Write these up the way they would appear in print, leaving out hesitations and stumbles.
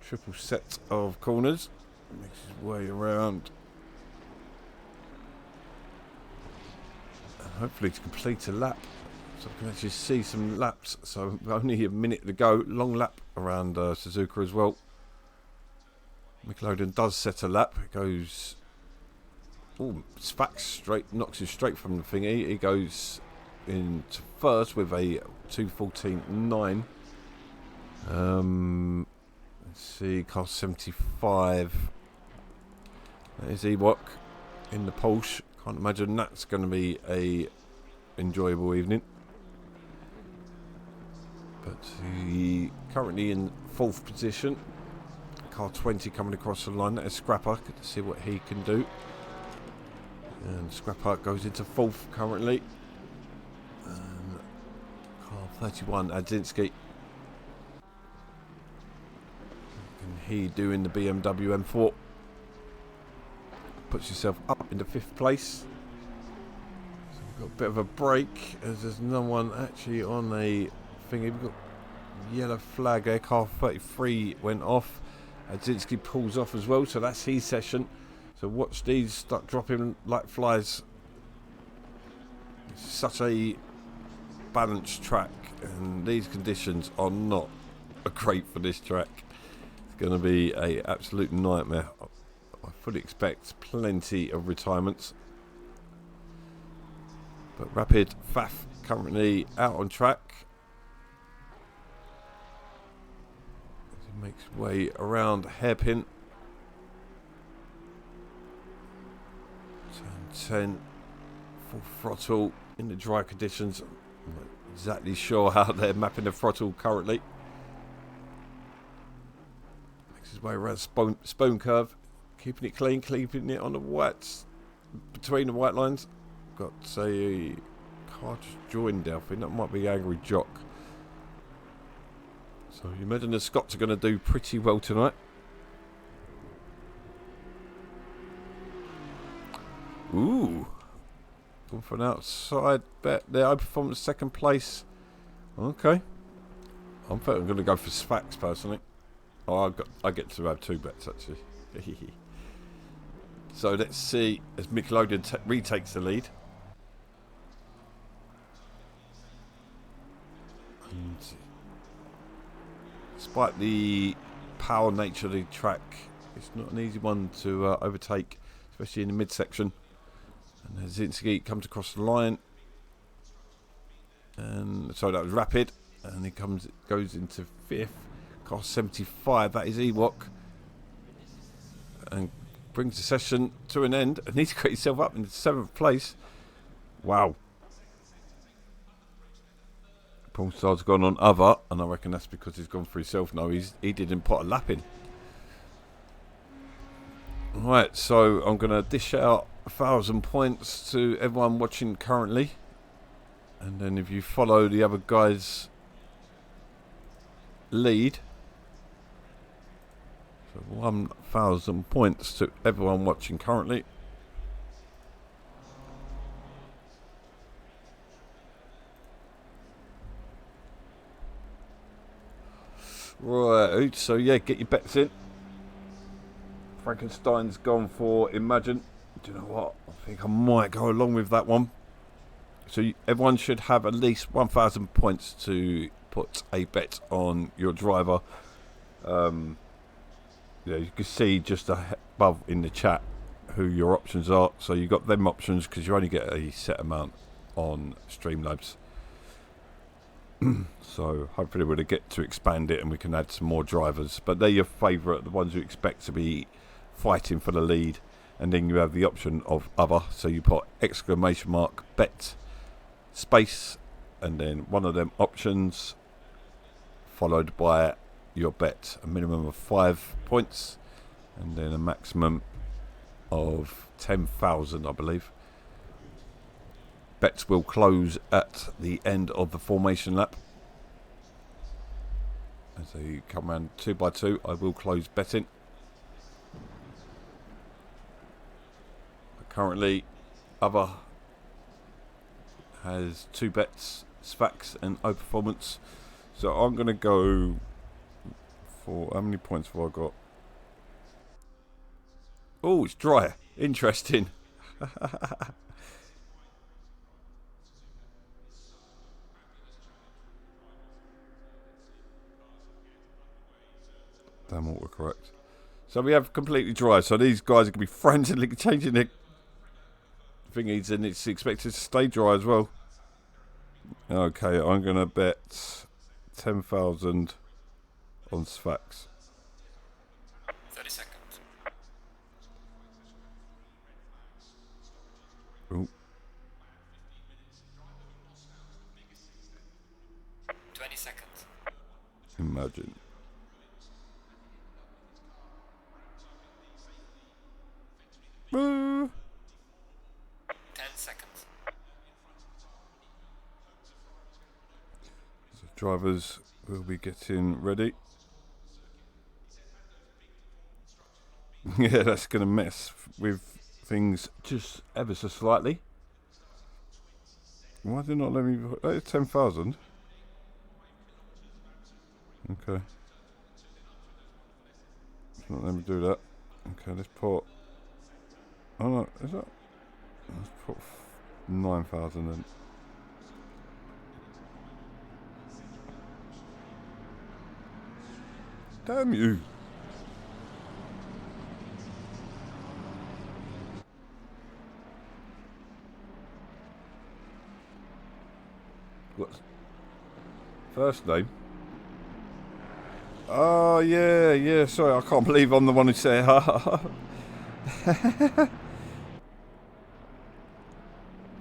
triple set of corners. Makes his way around. And hopefully to complete a lap. So I can actually see some laps. So only a minute to go. Long lap around Suzuka as well. Nickelodeon does set a lap. It goes... Oh, Spax straight, knocks him straight from the thingy. He goes into first with a 2:14.9. Let's see, car 75. There's Ewok in the Porsche. Can't imagine that's going to be a enjoyable evening. But he currently in 4th position. Car 20 coming across the line. That is Scrapper. Good to see what he can do. And Scrapper goes into 4th currently. And car 31, Adzinski. Can he do in the BMW M4? Puts yourself up into 5th place. So we've got a bit of a break as there's no one actually on a thingy. We've got yellow flag there. Car 33 went off. Adzinski pulls off as well, so that's his session. So watch these start dropping like flies. It's such a balanced track, and these conditions are not great for this track. It's going to be an absolute nightmare. I fully expect plenty of retirements. But Rapid Faf currently out on track. As he makes way around hairpin. Turn 10, full throttle in the dry conditions. I'm not exactly sure how they're mapping the throttle currently. Makes his way around Spoon Curve. Keeping it clean, keeping it on the whites, between the white lines. Got a car just joined there. I think that might be Angry Jock. So you imagine the Scots are going to do pretty well tonight. Ooh, going for an outside bet there. I performed 2nd place. Okay, I'm going to go for Sfax personally. Oh, I get to have 2 bets actually. So let's see as Nickelodeon retakes the lead. And despite the power nature of the track, it's not an easy one to overtake, especially in the midsection. And Zinski comes across the line, and so that was Rapid, and he goes into 5th. Car 75, that is Ewok, and brings the session to an end, and he's got himself up in 7th place. Wow. Pornstar's gone on other, and I reckon that's because he's gone for himself. No, he didn't put a lap in. Right, so I'm going to dish out 1,000 points to everyone watching currently, and then if you follow the other guys' lead, so 1,000 points to everyone watching currently. Right, so yeah, get your bets in. Frankenstein's gone for Imagine. Do you know what? I think I might go along with that one. So everyone should have at least 1,000 points to put a bet on your driver. Yeah, you can see just above in the chat who your options are. So you got them options because you only get a set amount on Streamlabs. So hopefully we'll get to expand it and we can add some more drivers. But they're your favourite, the ones you expect to be fighting for the lead. And then you have the option of other. So you put exclamation mark bet space and then one of them options followed by your bet. A minimum of 5 points and then a maximum of 10,000, I believe. Bets will close at the end of the formation lap. As they come around 2 by 2, I will close betting. But currently, other has 2 bets, Sfax and O Performance. So I'm going to go 4. How many points have I got? Oh, it's dry. Interesting. Damn autocorrect. So we have completely dry. So these guys are going to be frantically changing their thingies, and it's expected to stay dry as well. Okay, I'm going to bet 10,000 on Sfax. 30 seconds. Ooh. 20 seconds. Imagine. Woo. 10 seconds. So drivers will be getting ready. Yeah, that's going to mess with things just ever so slightly. Why did not let me... That is 10,000. Okay. It's not let me do that. Okay, let's put... Oh no, is that... Let's put 9,000 in. Damn you! What's first name? Oh yeah. Sorry, I can't believe I'm the one who said.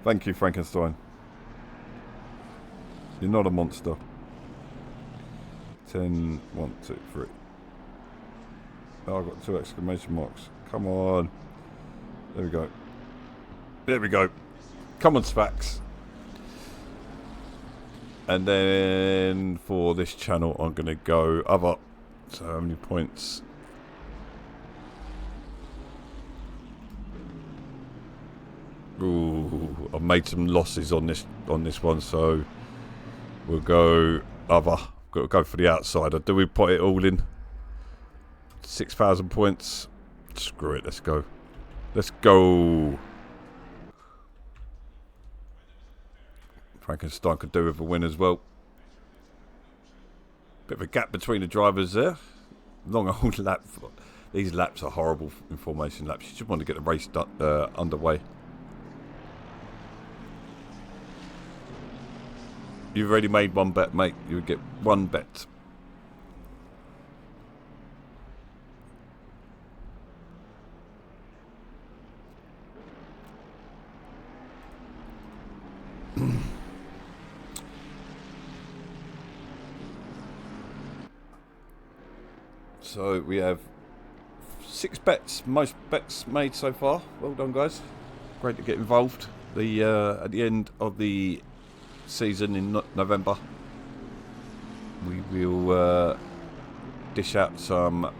Thank you, Frankenstein. You're not a monster. 10, 1, 2, 3. Oh, I've got 2 exclamation marks. Come on. There we go. There we go. Come on, Spax. And then for this channel, I'm going to go other. So how many points? Ooh, I've made some losses on this one, so we'll go other. Got to go for the outsider. Do we put it all in? 6,000 points. Screw it. Let's go. Let's go. Frankenstein could do with a win as well. Bit of a gap between the drivers there. Long old lap. These laps are horrible in formation laps. You just want to get the race underway. You've already made one bet, mate. You would get one bet. So we have 6 bets, most bets made so far. Well done, guys. Great to get involved. At the end of the season in November, we will dish out some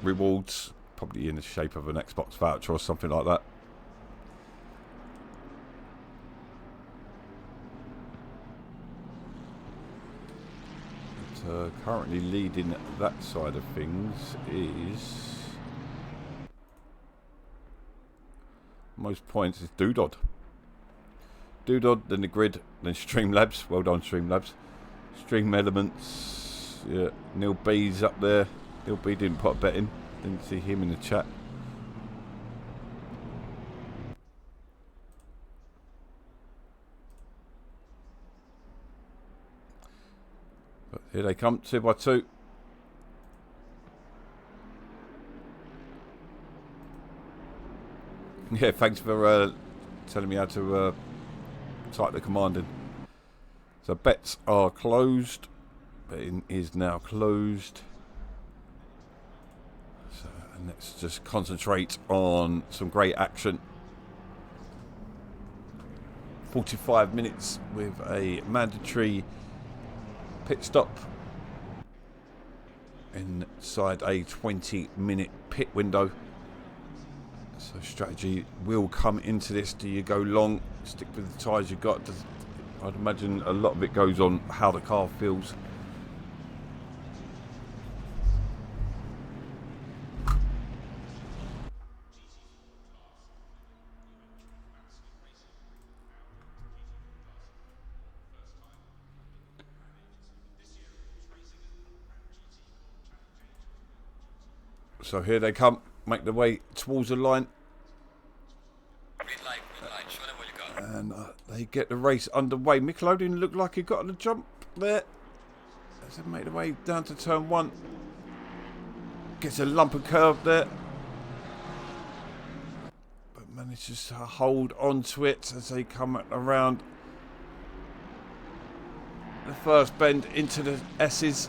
rewards, probably in the shape of an Xbox voucher or something like that. Currently leading that side of things is most points is Doodod, then the grid, then Streamlabs. Well done, Streamlabs. Stream Elements. Yeah, Neil B's up there. Neil B didn't put a bet in. Didn't see him in the chat. But here they come, 2 by 2. Yeah, thanks for telling me how to type the command in. So bets are closed. Betting is now closed. So and let's just concentrate on some great action. 45 minutes with a mandatory pit stop inside a 20-minute pit window. So strategy will come into this. Do you go long, stick with the tyres you've got? I'd imagine a lot of it goes on how the car feels. So here they come, make their way towards the line. Green light, show them what you got. And they get the race underway. Nickelodeon looked like he got on the jump there. As they make their way down to turn 1. Gets a lump and curve there. But manages to hold on to it as they come around the first bend into the S's.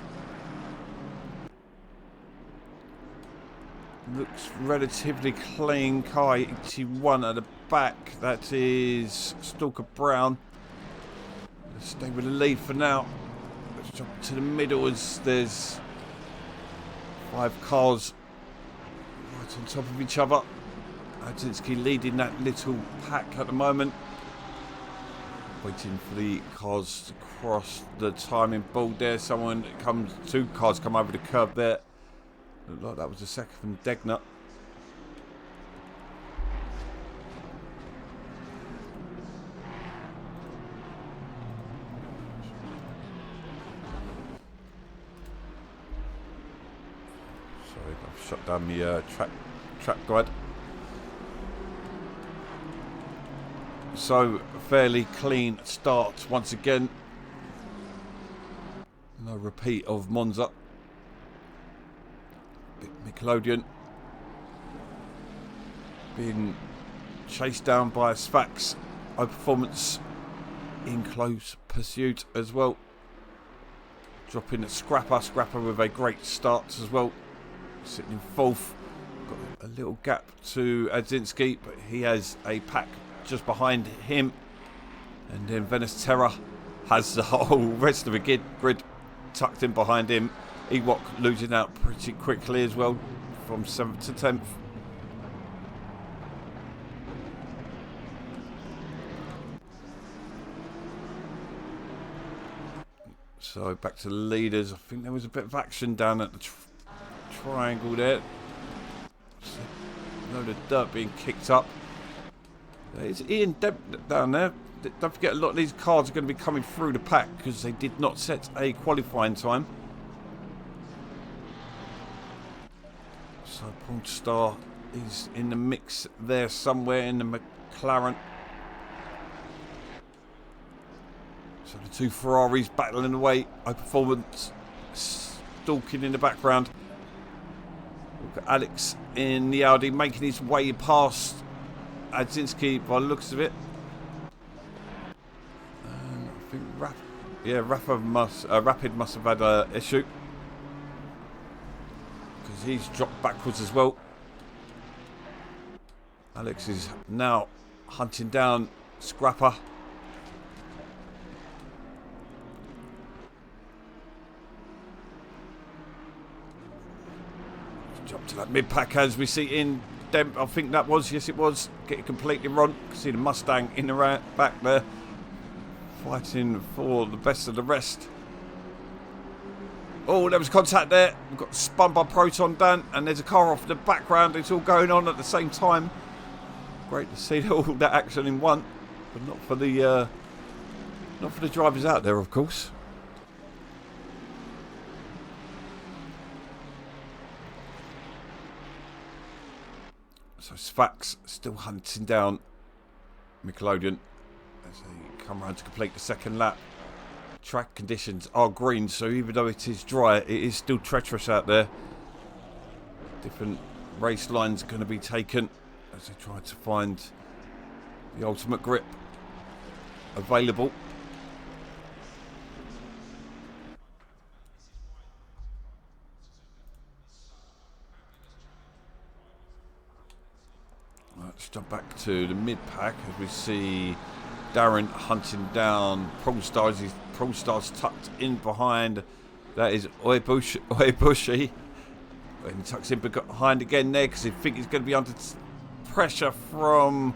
Looks relatively clean. Car 81 at the back. That is Stalker Brown. Let's stay with the lead for now. Let's jump to the middle as there's 5 cars right on top of each other. Adzinski leading that little pack at the moment. Waiting for the cars to cross the timing board there. Two cars come over the curb there. Looked like that was the second from Degner. Sorry, I've shut down the track guide. So, fairly clean start once again. No repeat of Monza. Nickelodeon being chased down by Sfax. High performance in close pursuit as well. Dropping at Scrapper with a great start as well. Sitting in 4th. Got a little gap to Adzinski, but he has a pack just behind him. And then Venice Terra has the whole rest of the grid tucked in behind him. Ewok losing out pretty quickly as well, from 7th to 10th. So back to the leaders. I think there was a bit of action down at the triangle there. A load of dirt being kicked up. It's Ian Deb down there. Don't forget, a lot of these cars are going to be coming through the pack because they did not set a qualifying time. So Polestar is in the mix there somewhere in the McLaren. So the 2 Ferraris battling away. High performance stalking in the background. We've got Alex in the Audi making his way past Adzinski by the looks of it. And I think Rapid must have had an issue. He's dropped backwards as well. Alex is now hunting down Scrapper. Jump to that mid-pack as we see in Demp. I think that was, yes it was. Get it completely wrong. You can see the Mustang in the back there. Fighting for the best of the rest. Oh, there was contact there. We've got spun by Proton Dan, and there's a car off in the background. It's all going on at the same time. Great to see all that action in one, but not for the drivers out there, of course. So Sfax still hunting down Nickelodeon as they come around to complete the second lap. Track conditions are green, so even though it is dry, it is still treacherous out there. Different race lines are going to be taken as they try to find the ultimate grip available. Let's jump back to the mid-pack as we see Darren hunting down Polestar. Polestar's tucked in behind. That is Oibushi. And he tucks in behind again there because he thinks he's going to be under pressure from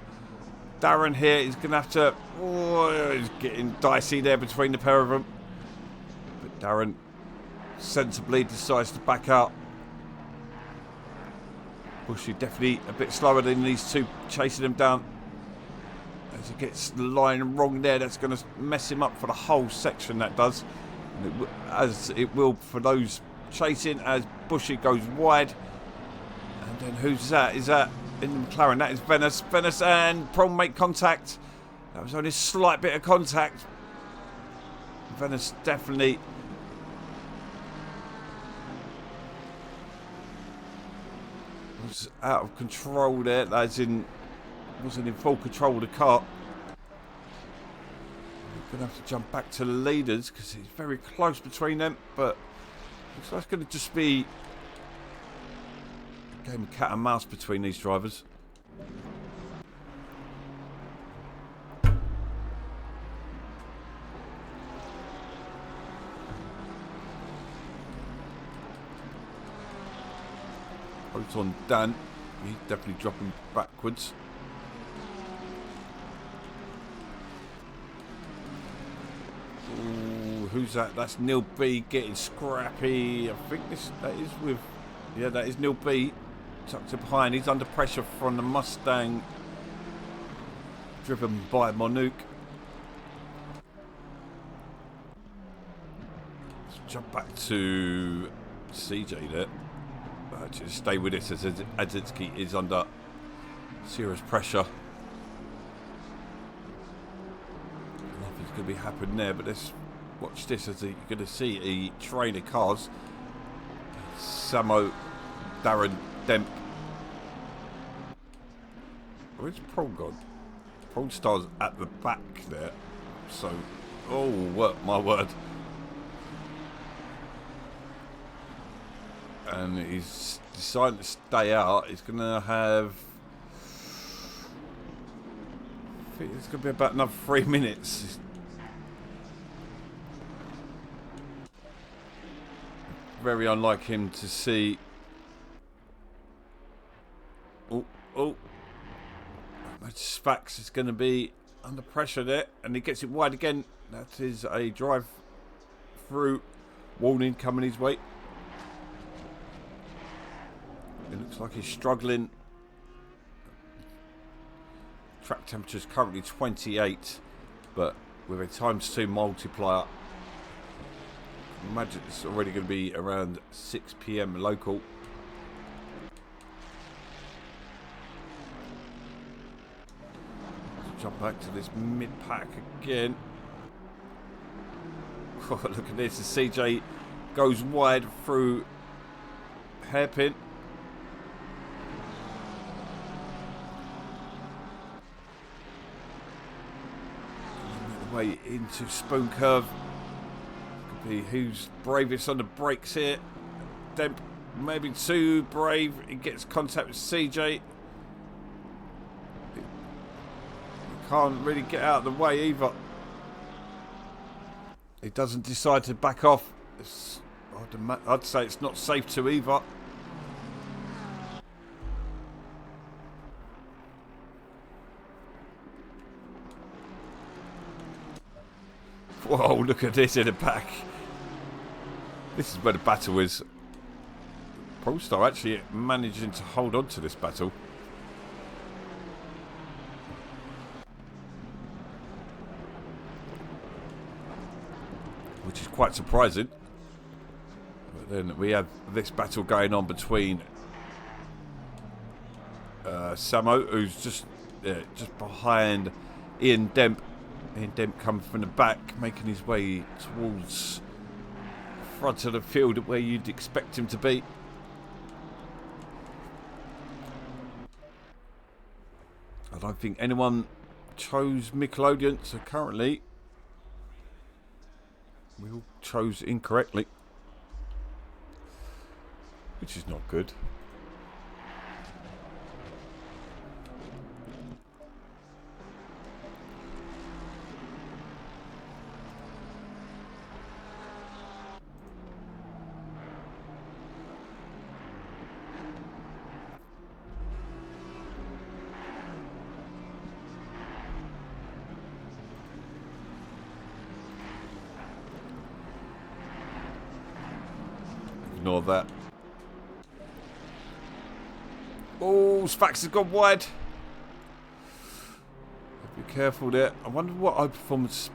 Darren here. He's going to have to... Oh, he's getting dicey there between the pair of them. But Darren sensibly decides to back out. Bushy definitely a bit slower than these two chasing him down. As he gets the line wrong there, that's going to mess him up for the whole section, that does. And as it will for those chasing, as Bushy goes wide. And then who's that? Is that in the McLaren? That is Venice. Venice and Prom make contact. That was only a slight bit of contact. Venice definitely was out of control there. As in, wasn't in full control of the car. We're going to have to jump back to the leaders because it's very close between them. But looks like it's going to just be a game of cat and mouse between these drivers. On Dan, he's definitely dropping backwards. Ooh, who's that? That's Neil B getting scrappy. I think that is with, yeah, that is Neil B tucked it behind. He's under pressure from the Mustang driven by Monuk. Let's jump back to CJ there. Just stay with it as Adzitsky is under serious pressure. Nothing's going to be happening there, but let's watch this as you're going to see a train of cars. Samo, Darren, Demp. Where's Prong gone? Prong Star's at the back there. So, oh, my word. And he's decided to stay out. He's going to have, I think it's going to be about another 3 minutes. Very unlike him to see. Oh. Spax is going to be under pressure there. And he gets it wide again. That is a drive through warning coming his way. It looks like he's struggling. Track temperature is currently 28, but with a ×2 multiplier, I imagine it's already going to be around 6 PM local. Let's jump back to this mid-pack again. Oh, look at this. The CJ goes wide through hairpin. Way into spoon curve. Could be who's bravest on the brakes here. Demp maybe too brave. He gets contact with CJ. He can't really get out of the way either. He doesn't decide to back off. I'd say it's not safe to either. Whoa, look at this in the back. This is where the battle is. Polestar actually managing to hold on to this battle. Which is quite surprising. But then we have this battle going on between Samo, who's just behind Ian Demp. Ian Demp comes from the back, making his way towards the front of the field where you'd expect him to be. I don't think anyone chose Nickelodeon, so currently we all chose incorrectly, which is not good. Ignore that. Oh, Spax has gone wide. Be careful there. I wonder what high performance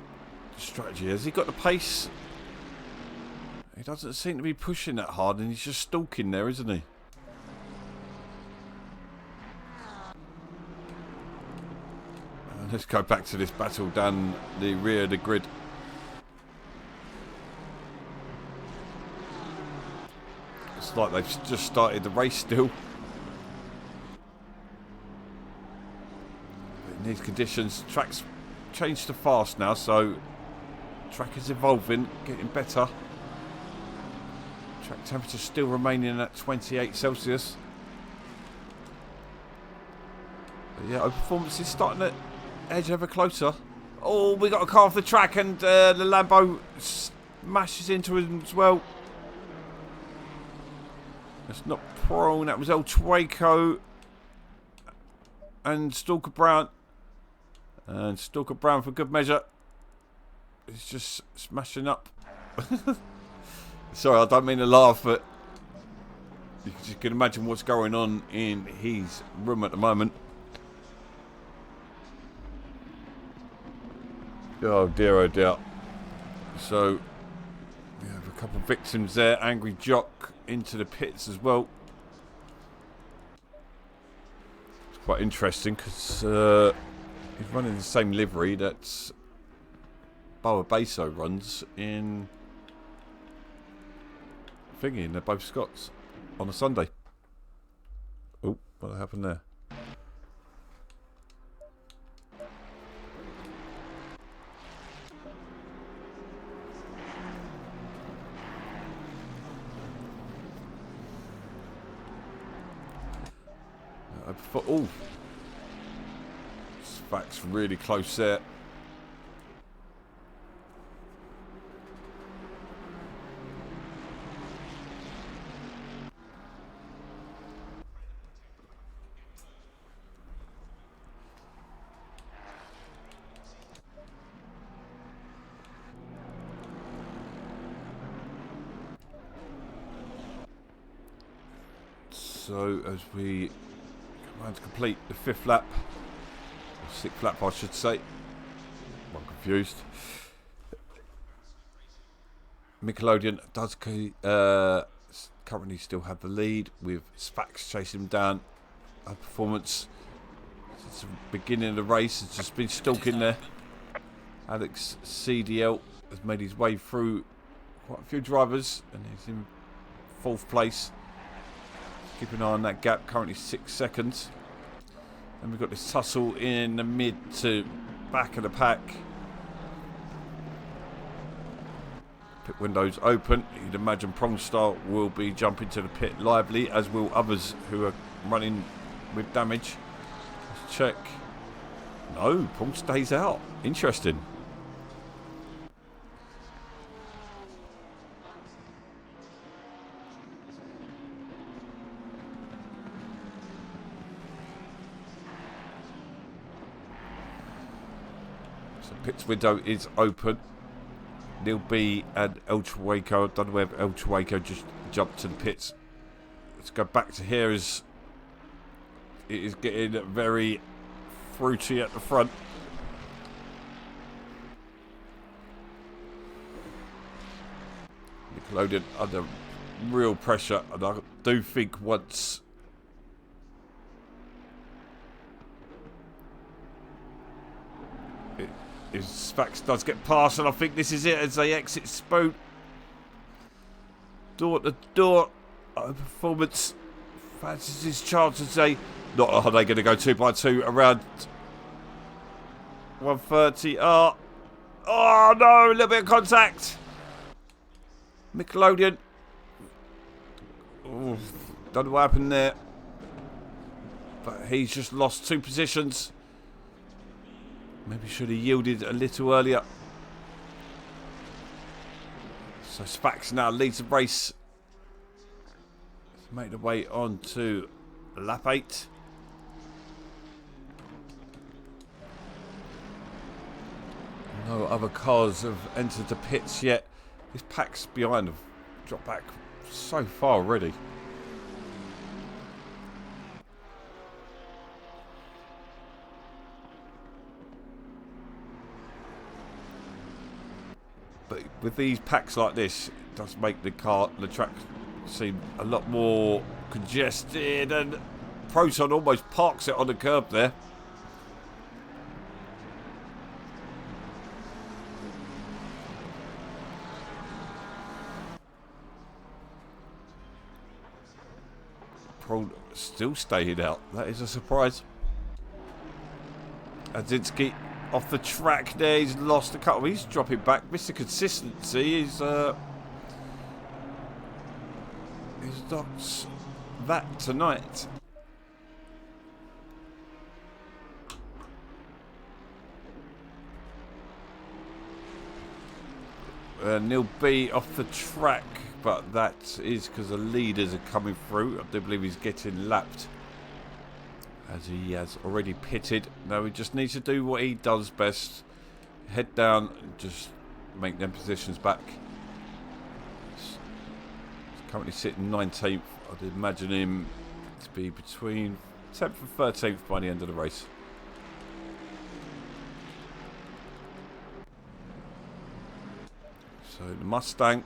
strategy has. He got the pace? He doesn't seem to be pushing that hard, and he's just stalking there, isn't he? Let's go back to this battle down the rear of the grid. It's like they've just started the race still. In these conditions, track's changed to fast now, so track is evolving, getting better. Track temperature still remaining at 28 Celsius. But yeah, our performance is starting to edge ever closer. Oh, we got a car off the track, and the Lambo smashes into him as well. That's not prone, that was El Chueco and Stalker Brown. And Stalker Brown, for good measure, is just smashing up. Sorry, I don't mean to laugh, but you can imagine what's going on in his room at the moment. Oh dear, oh dear. So, we have a couple of victims there. Angry Jock into the pits as well. It's quite interesting because he's running the same livery that Boa Beso runs in thingy, and they're both Scots on a Sunday. Oh, what happened there? Oh, Spac's really close there. So as we come around to complete the 5th lap, or 6th lap I should say, I'm confused. Nickelodeon does currently still have the lead, with Spax chasing him down. Our performance since the beginning of the race has just been stalking there. Alex CDL has made his way through quite a few drivers and he's in 4th place. Keep an eye on that gap, currently 6 seconds. And we've got this tussle in the mid to back of the pack. Pit windows open. You'd imagine Prongstar will be jumping to the pit lively, as will others who are running with damage. Let's check. No, Prong stays out. Interesting. Pits window is open. Neil B and El Chueco. I don't know where El Chueco just jumped to the pits. Let's go back to here as it is getting very fruity at the front. Nickelodeon under real pressure, and I do think once if Spax does get past, and I think this is it as they exit Spoon. Door to door. Performance fancies his chances. Not are they going to go 2 by 2 around 130. Oh no, a little bit of contact. Nickelodeon. Ooh, don't know what happened there. But he's just lost 2 positions. Maybe should have yielded a little earlier. So Spax now leads the race. Let's make the way on to lap 8. No other cars have entered the pits yet. This pack's behind have dropped back so far already. But with these packs like this, it does make the track seem a lot more congested, and Proton almost parks it on the curb there. Proud still staying out. That is a surprise. Adzinski off the track there. He's lost a couple. He's dropping back. Mr. Consistency is not that tonight. Neil B off the track, but that is because the leaders are coming through. I do believe he's getting lapped, as he has already pitted. Now he just needs to do what he does best. Head down and just make them positions back. He's currently sitting 19th. I'd imagine him to be between 10th and 13th by the end of the race. So the Mustang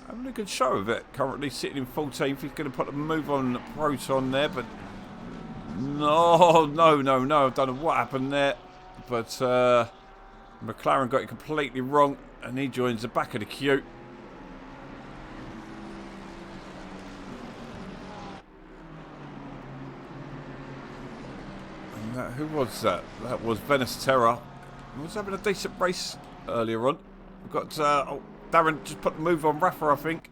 having a good show of it. Currently sitting in 14th. He's going to put a move on Proton there, but no. I don't know what happened there, but McLaren got it completely wrong, and he joins the back of the queue. And who was that? That was Venice Terra. He was having a decent race earlier on. We've got Darren just put the move on Rafa, I think.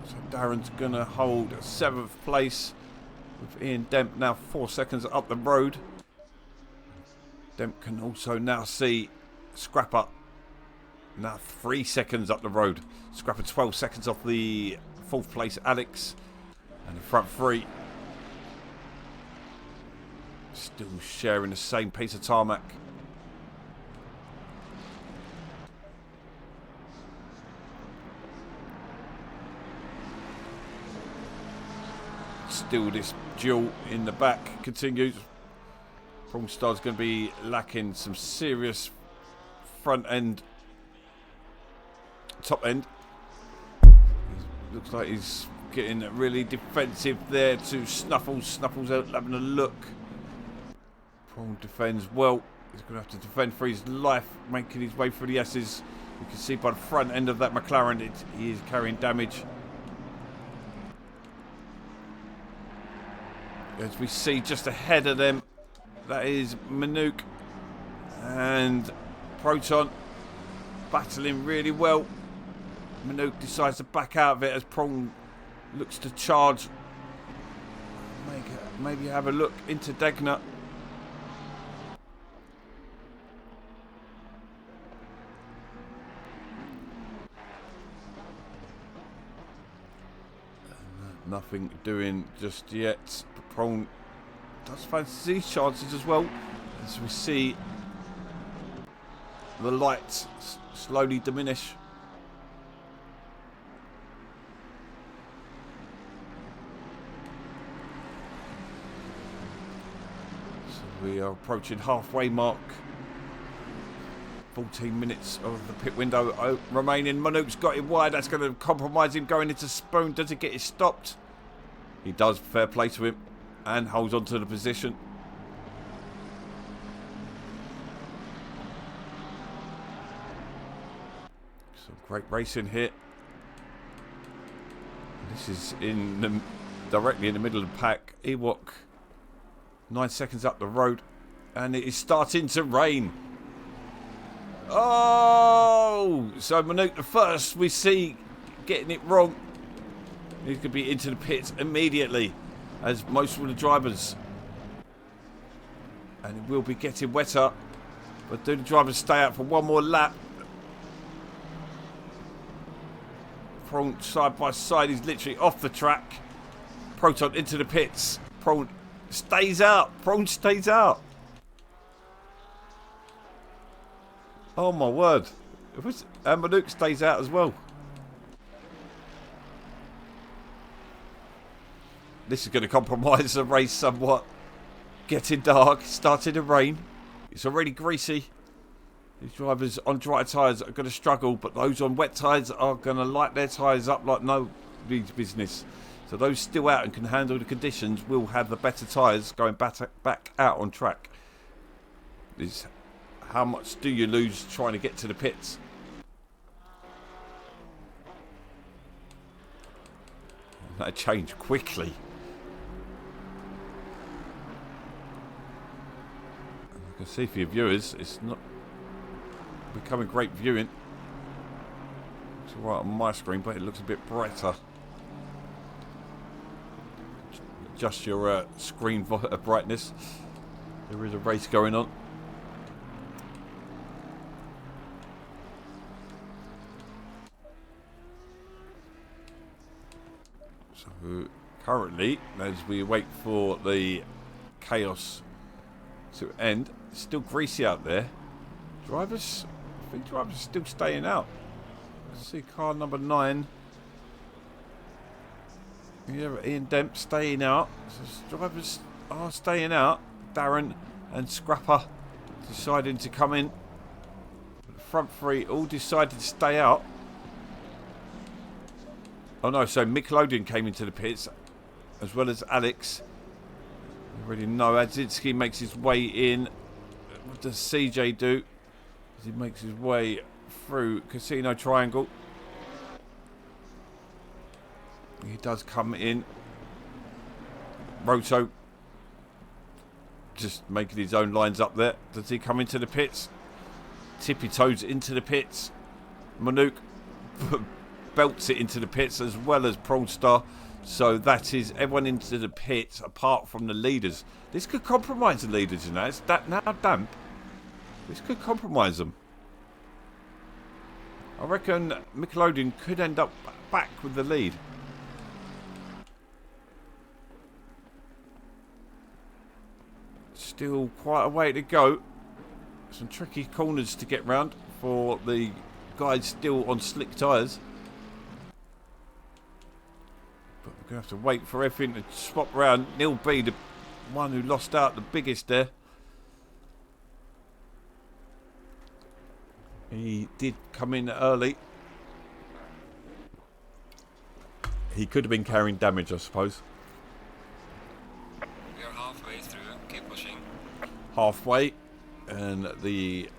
So Darren's going to hold 7th place with Ian Demp now 4 seconds up the road. Demp can also now see Scrapper now 3 seconds up the road. Scrapper 12 seconds off the 4th place Alex, and the front three still sharing the same piece of tarmac. Still this duel in the back continues. Pronstar's going to be lacking some serious front end, top end. Looks like he's getting really defensive there to Snuffles. Snuffles out having a look. Prawn defends well. He's going to have to defend for his life, making his way through the S's. You can see by the front end of that McLaren, he is carrying damage. As we see just ahead of them, that is Manouk and Proton battling really well. Manouk decides to back out of it as Prawn looks to charge. Maybe have a look into Degner. Nothing doing just yet. Prawn does fancy these chances as well, as we see the lights slowly diminish. So we are approaching halfway mark. 14 minutes of the pit window remaining. Manouk's got it wide. That's going to compromise him going into Spoon. Does he get it stopped? He does. Fair play to him. And holds on to the position. Some great racing here. This is directly in the middle of the pack. Ewok 9 seconds up the road. And it is starting to rain. Oh! So Manouk the first we see getting it wrong. He could be into the pits immediately, as most of the drivers. And it will be getting wetter. But do the drivers stay out for one more lap? Prawn side by side. He's literally off the track. Proton into the pits. Prawn stays out. Prawn stays out. Oh my word. And Manouk stays out as well. This is going to compromise the race somewhat. Getting dark, starting to rain. It's already greasy. These drivers on dry tyres are going to struggle, but those on wet tyres are going to light their tyres up like nobody's business. So those still out and can handle the conditions will have the better tyres going back out on track. How much do you lose trying to get to the pits? That changed quickly. You can see for your viewers, it's not becoming great viewing. It's alright on my screen, but it looks a bit brighter. Adjust your screen brightness. There is a race going on. So currently, as we wait for the chaos to end, it's still greasy out there. I think drivers are still staying out. See car number 9. Yeah, Ian Demp staying out. So drivers are staying out. Darren and Scrapper deciding to come in. The front 3 all decided to stay out. Oh no, so Nickelodeon came into the pits, as well as Alex. You already know, Adzitsky makes his way in. What does CJ do? As he makes his way through Casino Triangle. He does come in. Roto just making his own lines up there. Does he come into the pits? Tippy toes into the pits. Manuk belts it into the pits, as well as Prolstar. So that is everyone into the pits apart from the leaders. This could compromise the leaders, you know. It's that now damp. This could compromise them. I reckon Nickelodeon could end up back with the lead. Still quite a way to go. Some tricky corners to get round for the guys still on slick tyres. But we're going to have to wait for everything to swap round. Neil B, the one who lost out the biggest there. He did come in early. He could have been carrying damage, I suppose. We are halfway through. Keep pushing. Halfway, and the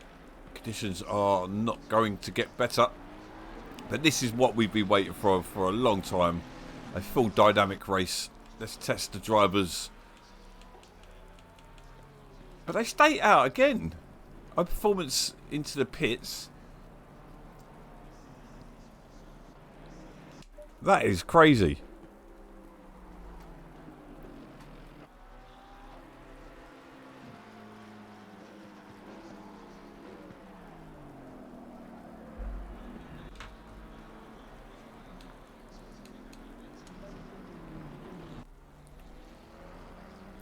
conditions are not going to get better. But this is what we've been waiting for a long time. A full dynamic race. Let's test the drivers. But they stay out again. A performance into the pits. That is crazy.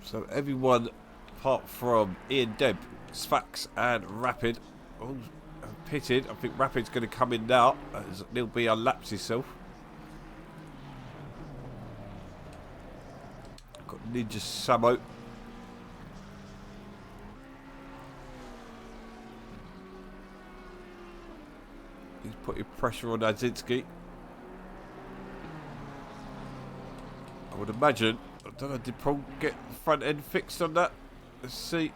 So everyone apart from Ian Deb, Sfax and Rapid all have pitted. I think Rapid's going to come in now as Neil B unlaps himself. Got Ninja Samo. He's putting pressure on Adzinski. I would imagine. I don't know, did Paul get the front end fixed on that? Let's see.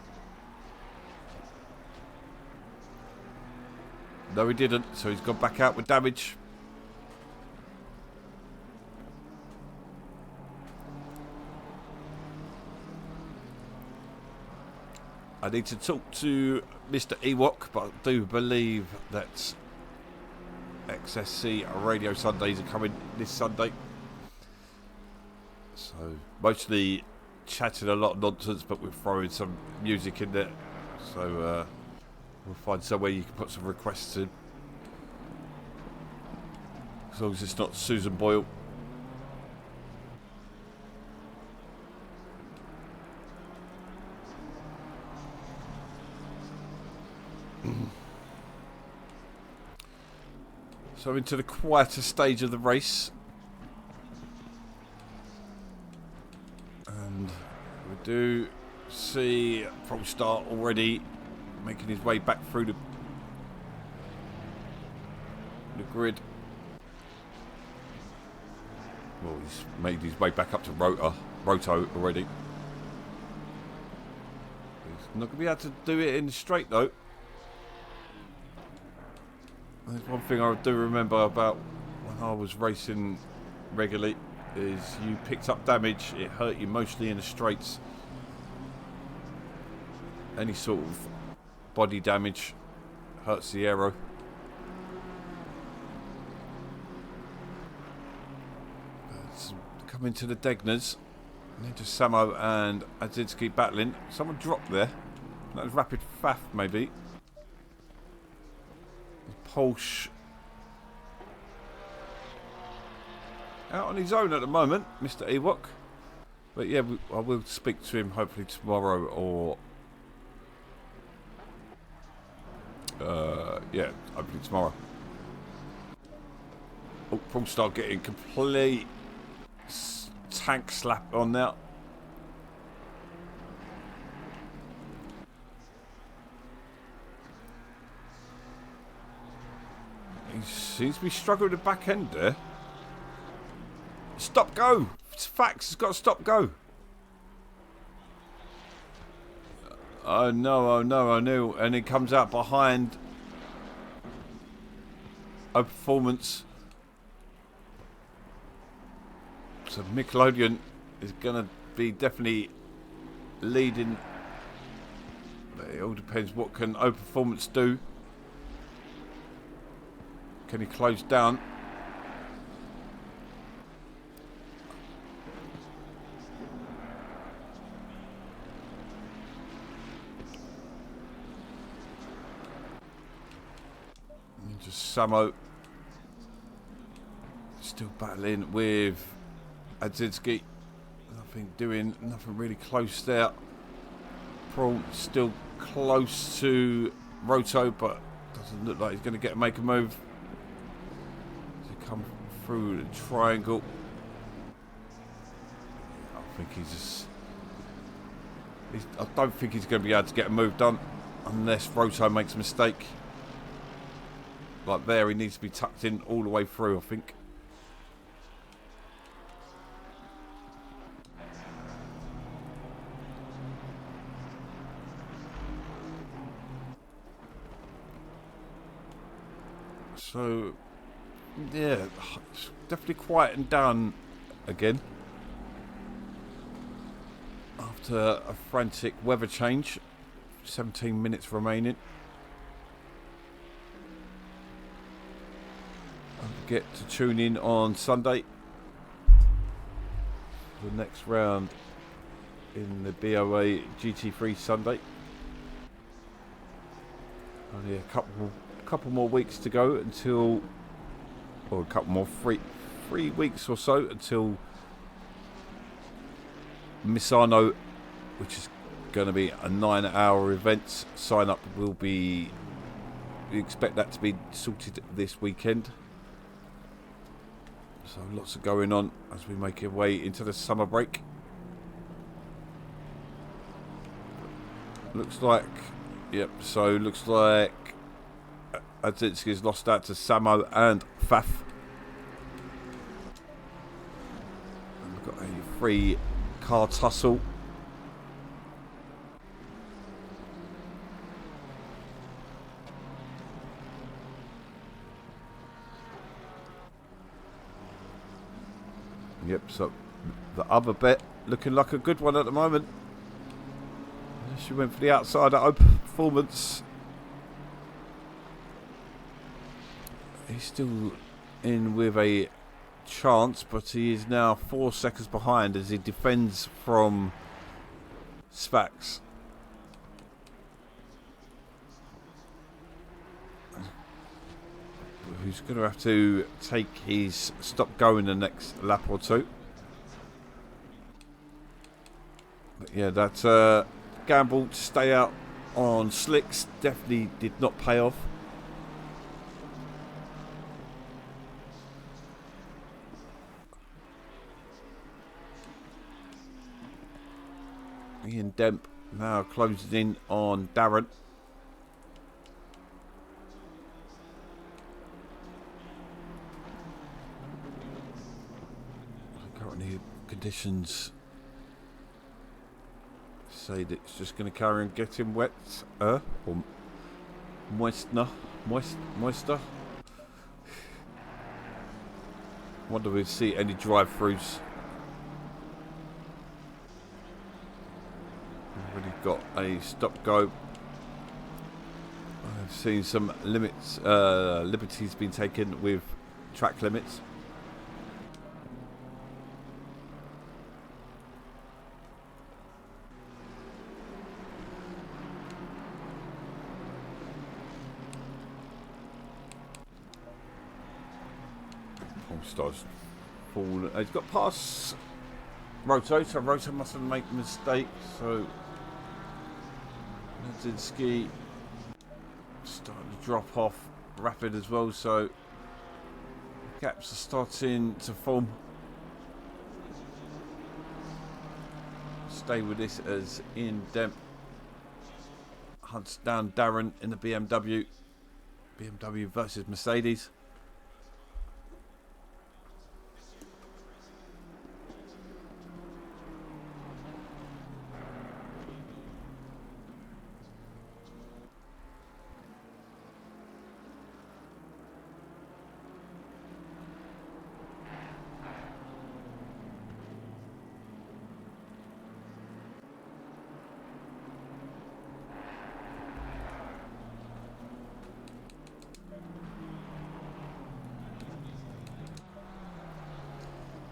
No, he didn't, so he's gone back out with damage. I need to talk to Mr. Ewok, but I do believe that XSC Radio Sundays are coming this Sunday. So, mostly chatting a lot of nonsense, but we're throwing some music in there. So, we'll find somewhere you can put some requests in. As long as it's not Susan Boyle. So into the quieter stage of the race. And we do see Prolstar already making his way back through the grid. Well, he's made his way back up to Roto already. He's not going to be able to do it in the straight though. There's one thing I do remember about when I was racing regularly. is you picked up damage. It hurt you mostly in the straights. Any sort of body damage hurts the aero. Let's come into the Degners. Ninja Samo and Adzidski battling. Someone dropped there. That was Rapid Faf, maybe. Polsh out on his own at the moment, Mr. Ewok. But yeah, I will speak to him hopefully tomorrow or... yeah, hopefully tomorrow. Oh, full start getting complete tank slap on now. He seems to be struggling with the back end there. Stop go! It's facts, it's got to stop go. Oh no, oh no, I knew. And he comes out behind a performance. So Nickelodeon is going to be definitely leading. But it all depends what can O Performance do. Can he close down? Just Samo still battling with Adzidski. Nothing really close there. Prawn still close to Roto, but doesn't look like he's going to make a move. To come through the triangle. I think I don't think he's going to be able to get a move done unless Roto makes a mistake. Like there, he needs to be tucked in all the way through, I think. So, yeah, it's definitely quieting down again. After a frantic weather change, 17 minutes remaining. Don't forget to tune in on Sunday for the next round in the BOA GT3 Sunday. Only a couple more weeks to go until, or a couple more three weeks or so until Misano, which is going to be a 9-hour event. Sign up will be, we expect that to be sorted this weekend. So lots of going on as we make our way into the summer break. Looks like, yep, so looks like Adzidski's lost out to Samo and Faf. And we've got a free car tussle. Yep, so the other bet looking like a good one at the moment. She went for the outside at Open Performance. He's still in with a chance, but he is now 4 seconds behind as he defends from Spax. Who's going to have to take his stop go in the next lap or two. But yeah, that gamble to stay out on slicks definitely did not pay off. Ian Demp now closing in on Darren. Currently conditions say that it's just going to carry on getting wet, or moister. Wonder if we see any drive-throughs. already got a stop-go. I've seen some liberties being taken with track limits. Starts falling. He's got past Roto, so Roto mustn't make a mistake. So Ledzinski starting to drop off rapid as well. So gaps are starting to form. Stay with this as Ian Dent hunts down Darren in the BMW. BMW versus Mercedes.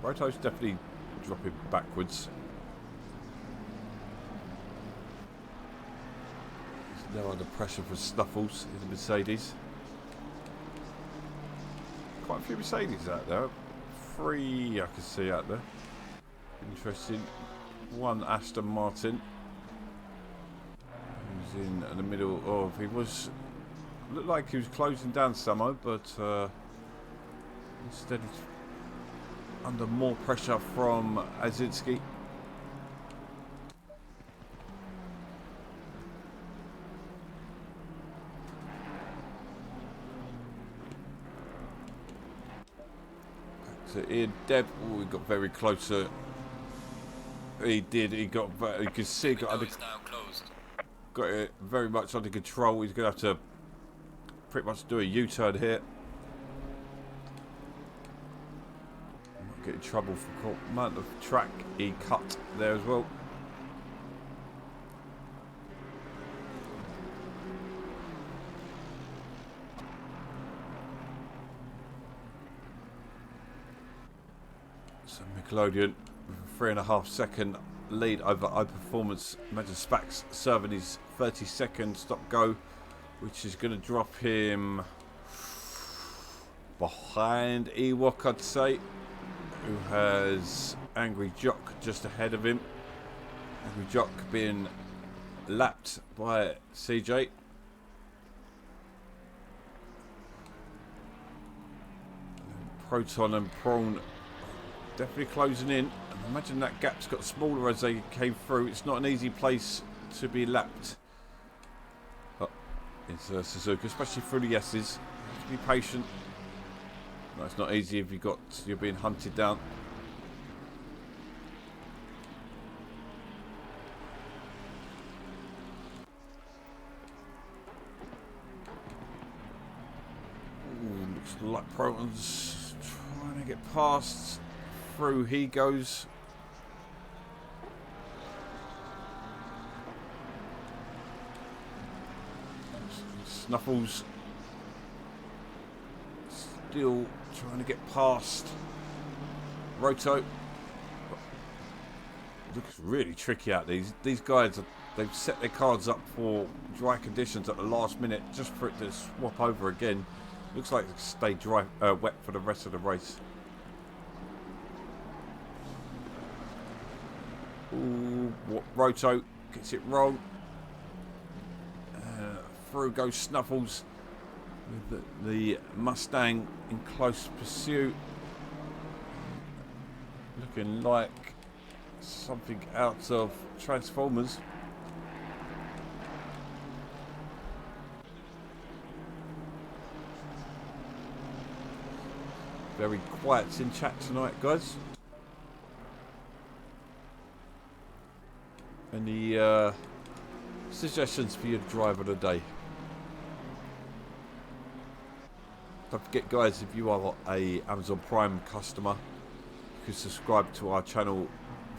Roto's definitely dropping backwards. He's now under pressure for Snuffles in the Mercedes. Quite a few Mercedes out there. 3 I can see out there. Interesting. 1 Aston Martin. Who's in the middle of... He was... Looked like he was closing down somehow, but instead he's under more pressure from Ledzinski. Back to Ian Deb. Oh, he got very close. He did. He got. You can see. He got under, now closed. got it very much under control. He's going to have to pretty much do a U-turn here. Get in trouble for the amount of track he cut there as well. So Nickelodeon with a 3.5 second lead over High Performance. Imagine Spax serving his 30-second stop go, which is going to drop him behind Ewok, I'd say, who has Angry Jock just ahead of him. Angry Jock being lapped by CJ. Proton and Prawn definitely closing in. And imagine that gap's got smaller as they came through. It's not an easy place to be lapped. Oh, it's Suzuka, especially through the S's. You have to be patient. No, it's not easy if you're being hunted down. Ooh, looks like Proton's trying to get past. Through he goes. Snuffles still trying to get past Roto. Looks really tricky out. These guys they've set their cards up for dry conditions at the last minute just for it to swap over again. Looks like it stay dry, wet for the rest of the race. Ooh, Roto gets it wrong. Through goes Snuffles with the Mustang in close pursuit. Looking like something out of Transformers. Very quiet in chat tonight, guys. Any suggestions for your drive of the day? Don't forget, guys, if you are a Amazon Prime customer, you can subscribe to our channel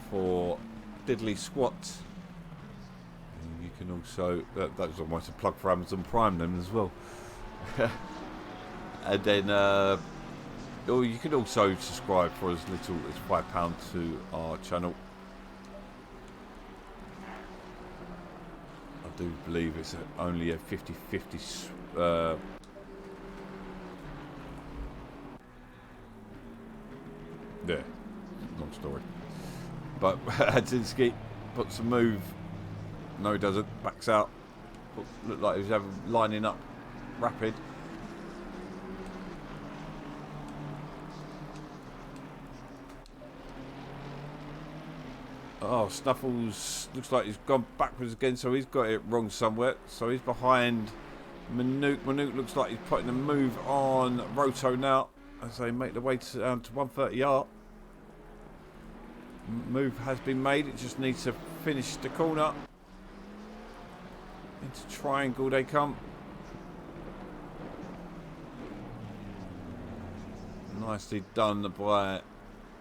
for diddly squat. can also, that was almost a plug for Amazon Prime then as well. And then, or you can also subscribe for as little as £5 to our channel. I do believe it's only a 50-50 yeah, long story. But Hadzinski puts a move. No, he doesn't. Backs out. Looked like he was lining up Rapid. Oh, Snuffles looks like he's gone backwards again, so he's got it wrong somewhere. So he's behind Manuk. Manuk looks like he's putting a move on Roto now as they make their way to 130R. Move has been made. It just needs to finish the corner. Into triangle they come. Nicely done by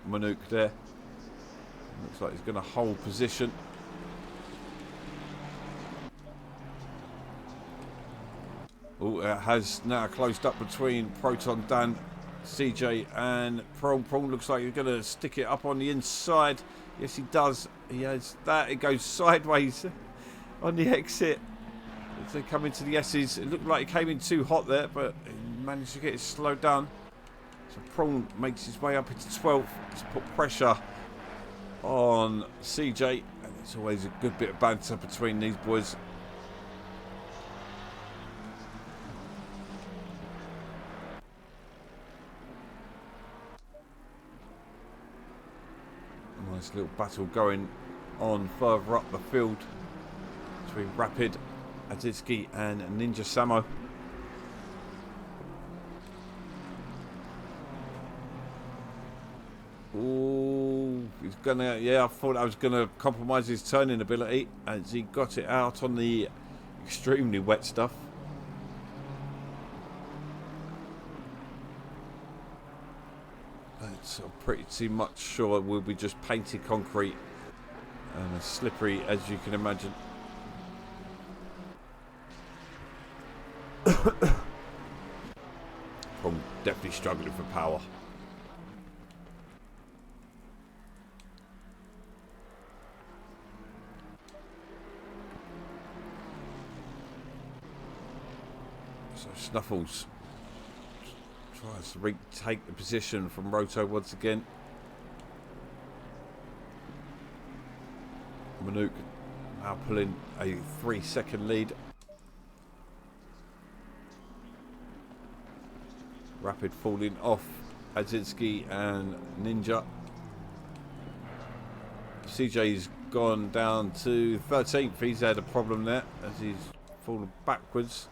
Manuk there. Looks like he's going to hold position. Oh, it has now closed up between Proton, Dan, CJ and Prawn. Prawn looks like he's going to stick it up on the inside. Yes, he does. He has that. It goes sideways on the exit. As they come into the S's, it looked like he came in too hot there, but he managed to get it slowed down. So Prawn makes his way up into 12th to put pressure on CJ, and it's always a good bit of banter between these boys. Nice little battle going on further up the field between Rapid, Adzitsky and Ninja Samo. Ooh, he's gonna, yeah, I thought I was gonna compromise his turning ability as he got it out on the extremely wet stuff. I'm pretty much sure it will be just painted concrete and as slippery as you can imagine. I'm definitely struggling for power. So Snuffles tries to retake the position from Roto once again. Manuk now pulling a 3-second lead. Rapid falling off Adzitsky and Ninja. CJ's gone down to 13th. He's had a problem there as he's fallen backwards.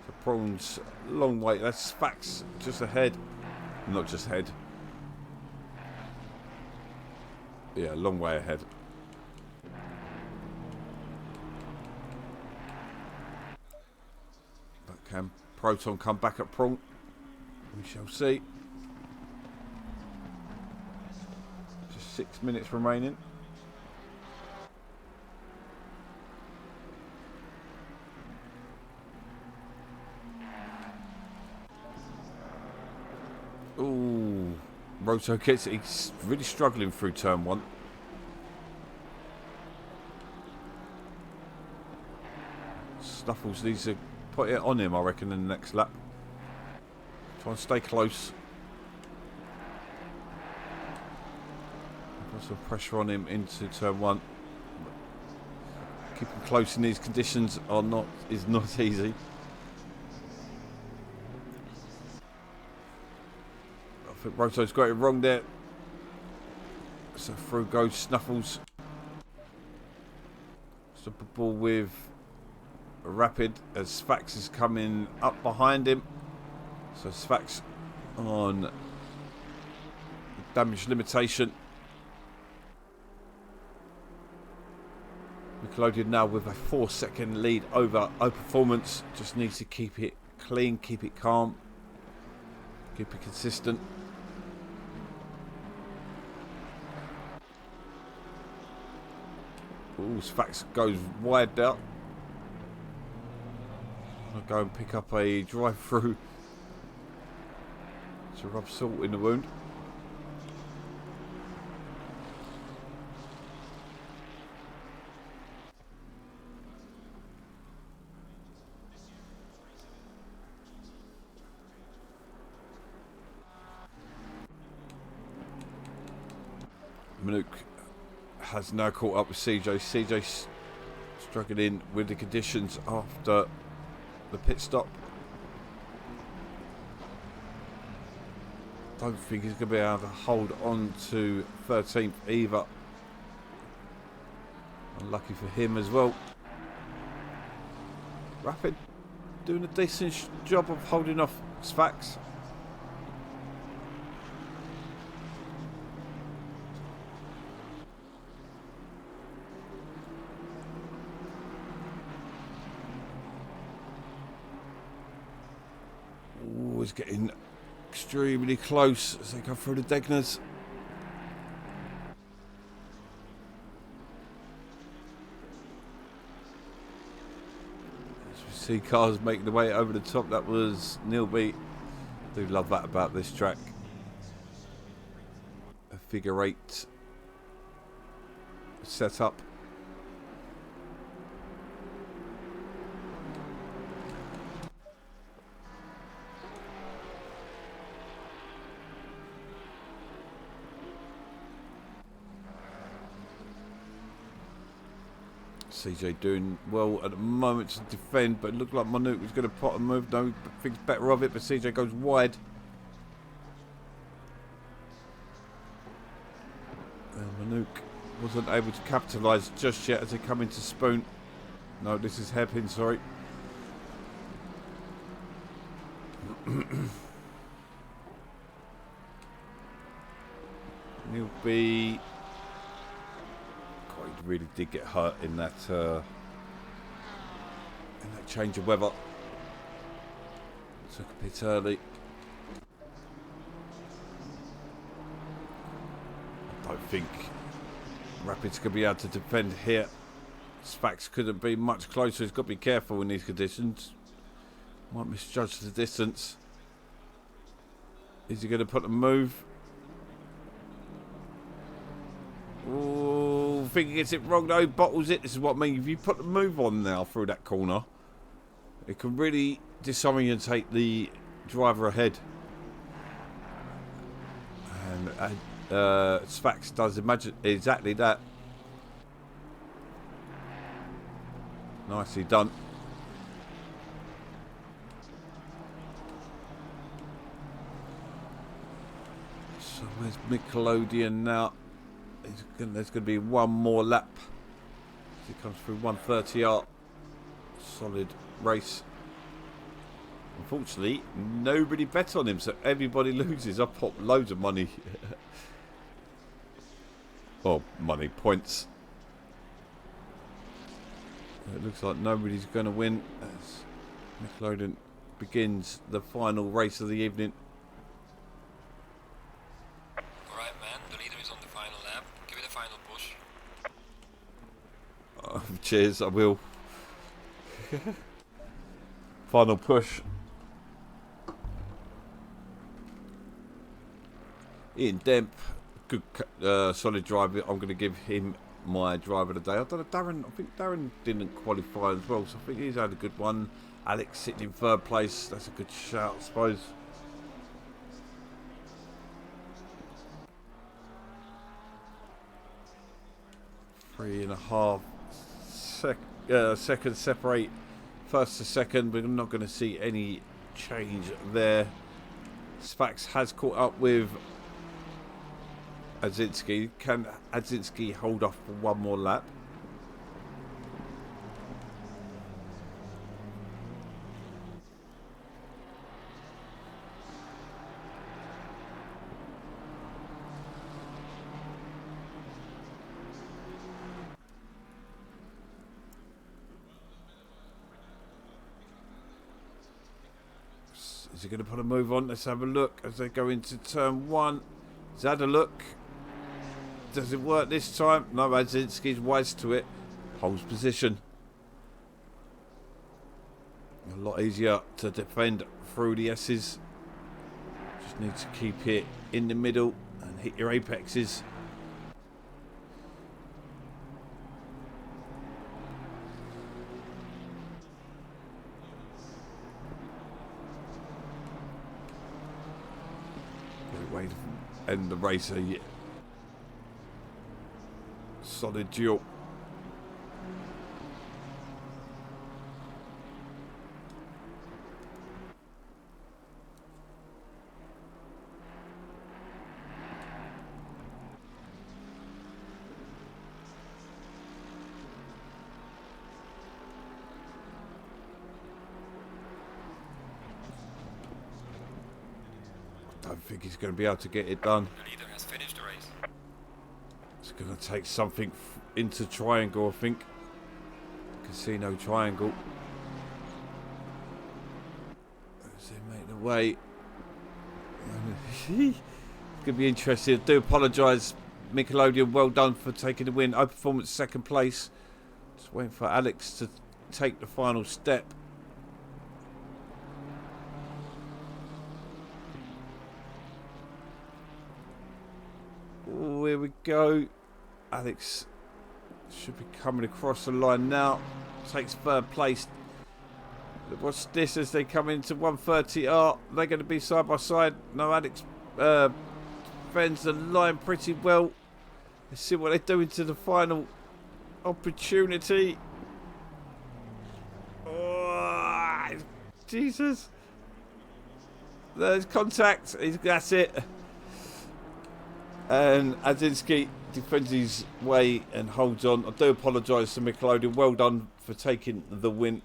So Prawn's long way. That's Fax just ahead. Not just ahead. Yeah, long way ahead. But can Proton come back at Prawn? We shall see. Just 6 minutes remaining. Ooh, Roto gets it. He's really struggling through turn 1. Snuffles needs to put it on him, I reckon, in the next lap. Try and stay close. Put some pressure on him into turn 1. Keeping close in these conditions is not easy. I think Roto's got it wrong there. So through goes Snuffles. Stop the ball with Rapid as Fax is coming up behind him. So Fax on damage limitation. Nickelodeon now with a 4-second lead over O Performance. Just needs to keep it clean, keep it calm, keep it consistent. Ooh, Fax goes wide out. I'll go and pick up a drive-through to rub salt in the wound. Manuk has now caught up with CJ. CJ's struggling with the conditions after the pit stop. Don't think he's going to be able to hold on to 13th either. Unlucky for him as well. Rapid doing a decent job of holding off Sfax. Always getting extremely close as they go through the Degners. As we see cars making their way over the top, that was Nilby. Do love that about this track. A figure 8 setup. CJ doing well at the moment to defend, but it looked like Manuk was going to pot and move. No, thinks better of it, but CJ goes wide. And Manuk wasn't able to capitalise just yet as they come into Spoon. No, this is Hairpin, sorry. He'll be... He really did get hurt in that change of weather. Took a bit early. I don't think Rapid's going to be able to defend here. Sfax couldn't be much closer. He's got to be careful in these conditions. Might misjudge the distance. Is he going to put a move? Oh, I think he gets it wrong though, bottles it. This is what I mean. If you put the move on now through that corner, it can really disorientate the driver ahead. And Sfax does imagine exactly that. Nicely done. So where's Nickelodeon now? There's going to be one more lap. He comes through 130R. Solid race. Unfortunately, nobody bet on him, so everybody loses. I popped loads of money. Oh, money, points. It looks like nobody's going to win as Nickelodeon begins the final race of the evening. Alright, man, the leader is on the final lap. Give it a final push. Cheers, I will. Final push. Ian Demp, good, solid driver. I'm going to give him my driver of the day. I don't know, Darren. I think Darren didn't qualify as well, so I think he's had a good one. Alex sitting in third place. That's a good shout, I suppose. Three and a half seconds separate first to second. We're not going to see any change there. Sfax has caught up with Adzinski. Can Adzinski hold off for one more lap? Is he going to put a move on? Let's have a look as they go into turn one. Is that a look? Does it work this time? No, Adzinski's wise to it. Holds position. A lot easier to defend through the S's. Just need to keep it in the middle and hit your apexes. Great way to end the race. A solid duel. I don't think he's going to be able to get it done. The leader has finished the race. It's going to take something into triangle, I think. Casino triangle. As they make the way. It's going to be interesting. I do apologise, Nickelodeon. Well done for taking the win. High performance, second place. Just waiting for Alex to take the final step. Oh, here we go. Alex should be coming across the line now. Takes third place. What's this as they come into 130R? They're going to be side by side. No, Alex defends the line pretty well. Let's see what they're doing to the final opportunity. Oh, Jesus. There's contact. That's it. And Adzinski defends his way and holds on. I do apologise to Nickelodeon. Well done for taking the win.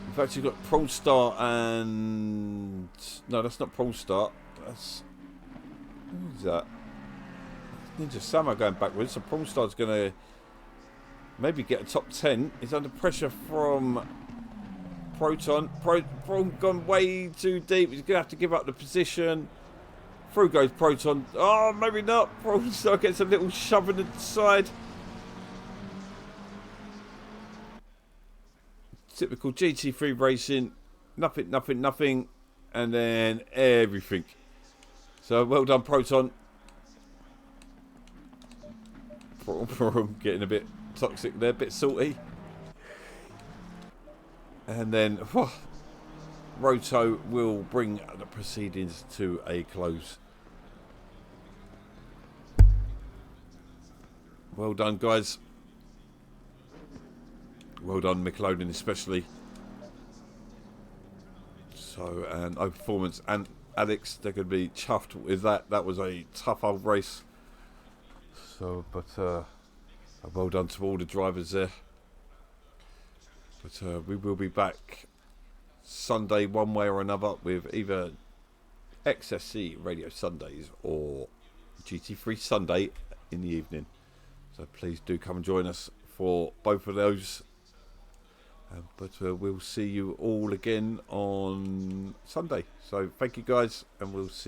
In fact, you've got Prawn Star and... No, that's not Prawn Star. That's... Who's that? Ninja Sama going backwards. So Prawn Star's going to maybe get a top 10. He's under pressure from Proton. Prawn gone way too deep. He's going to have to give up the position. Through goes Proton. Oh, maybe not. Prawn Star gets a little shove in the side. Typical GT3 racing. Nothing, nothing, nothing. And then everything. So well done, Proton. Getting a bit toxic there, a bit salty. And then Roto will bring the proceedings to a close. Well done, guys. Well done, Nickelodeon especially. So, and High Performance and Alex, they're going to be chuffed with that. That was a tough old race. So, but well done to all the drivers there. But we will be back Sunday one way or another with either XSC Radio Sundays or GT3 Sunday in the evening. So please do come and join us for both of those. But we'll see you all again on Sunday. So thank you guys, and we'll see